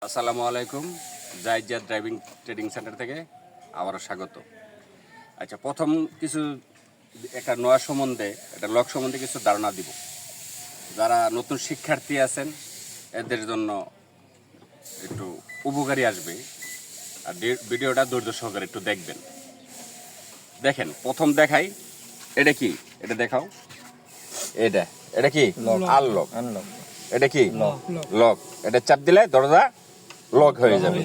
আসসালামু আলাইকুম। জাইজাদ driving training centre থেকে আবারও স্বাগত। আচ্ছা, প্রথম কিছু একটা নয়া সম্বন্ধে, একটা লক সম্বন্ধে কিছু ধারণা দিব। যারা নতুন শিক্ষার্থী আছেন এদের জন্য একটু উপকারী আসবে, আর ভিডিওটা ধৈর্য সহকারে একটু দেখবেন। দেখেন, প্রথম দেখাই, এটা কি, এটা দেখাও। এটা এটা কি আনলক, এটা কি লক। এটা চাপ দিলে দরজা লক হয়ে যাবে।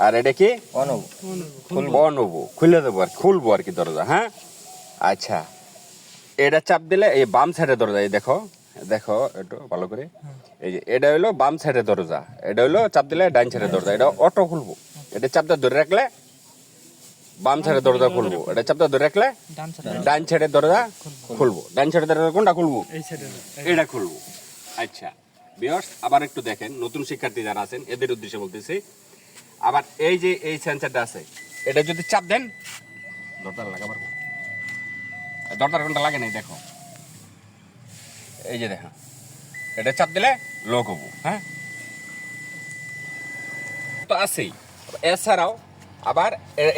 আর এটা কি অনবো, খুলে দেবো আর খুলবো আর কি দরজা। হ্যাঁ, আচ্ছা, এটা চাপ দিলে এই বাম সাইডের দরজা, এই দেখো দেখো একটু ভালো করে, এই যে এটা হইলো বাম সাইডের দরজা, এটা হইলো চাপ দিলে ডাইন সাইডের দরজা। এটা অটো খুলবো, এটা চাপটা ধরে রাখলে বাম সাইডের দরজা খুলবো, এটা চাপটা ধরে রাখলে ডাইন সাইডের দরজা খুলবো। ডাইন সাইডের দরজা কোনটা খুলবো? এটা খুলবো। আচ্ছা ভিউয়ার্স, আবার একটু দেখেন, নতুন শিক্ষার্থী যারা আছেন এদের উদ্দেশ্যে বলতেছি। আবার এই যে এই সেন্সারটা আছে, এটা যদি চাপ দেন, দরজার লাগাবার দরজার কোনটা লাগে নাই, দেখো এই যে দেখো, এটা চাপ দিলে লক হবো। হ্যাঁ, তো আছেই। এছাড়াও আবার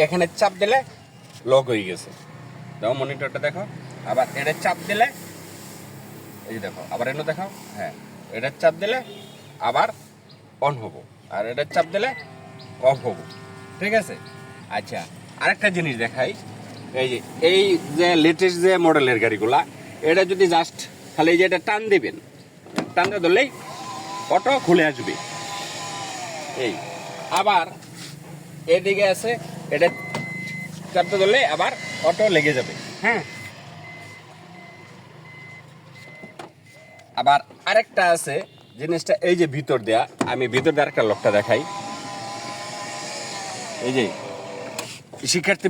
এখানে চাপ দিলে লক হয়ে গেছে, দেখো মনিটরটা দেখো। আবার এটা চাপ দিলে, এই যে দেখো, আবার এনে দেখাও। হ্যাঁ, এটা চাপ দিলে আবার অন হবো, আর এটা চাপ দিলে অফ হবো। ঠিক আছে। আচ্ছা, আরেকটা জিনিস দেখাই, এই যে লেটেস্ট যে মডেলের গাড়িগুলা, এটা যদি জাস্ট খালি এই যে এটা টান দিবেন, টানতে ধরলেই অটো খুলে আসবে। এই আবার এদিকে আছে, এটা চাপতে ধরলে আবার অটো লেগে যাবে। হ্যাঁ, আবার আরেকটা আছে জিনিসটা, এই যে ভিতর দেয়া, আমি ভিতর দেওয়ার একটা লকটা দেখাই। এই যে শিক্ষার্থী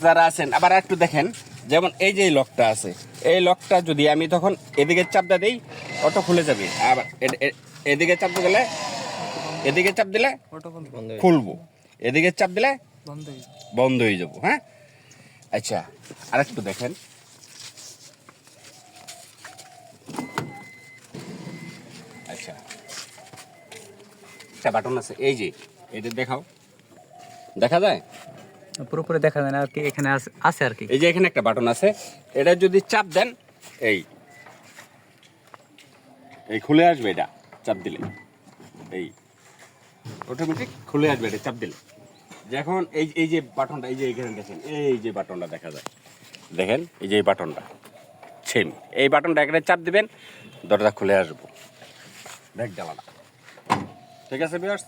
যারা আছেন, আবার একটু দেখেন, যেমন এই যে লকটা আছে, এই লকটা যদি আমি তখন এদিকে চাপটা দিই, অটো খুলে যাবে। আবার এদিকে চাপ দিলে, এদিকে চাপ দিলে খুলবো, এদিকে চাপ দিলে বন্ধ হয়ে যাবো। হ্যাঁ, আচ্ছা, আর একটু দেখেন, আচ্ছা একটা বাটন আছে, এই যে এটা দেখাও, দেখা যায়? পুরোপুরি দেখা যায় না আর কি, এখানে আছে আর কি। এই যে এখানে একটা বাটন আছে, এটা যদি চাপ দেন, এই এই খুলে আসবে। এটা চাপ দিলে এই অটোমেটিক খুলে আসবে, এটা চাপ দিলে। যখন এই যে বাটনটা, এই যে এখানে দেখেন, এই যে বাটনটা দেখা যায়, দেখেন এই যে এই বাটনটা, সেম এই বাটনটা এখানে চাপ দিবেন, দরজা খুলে আসবো, ব্রেক জ্বালানা। ঠিক আছে ভিউয়ার্স।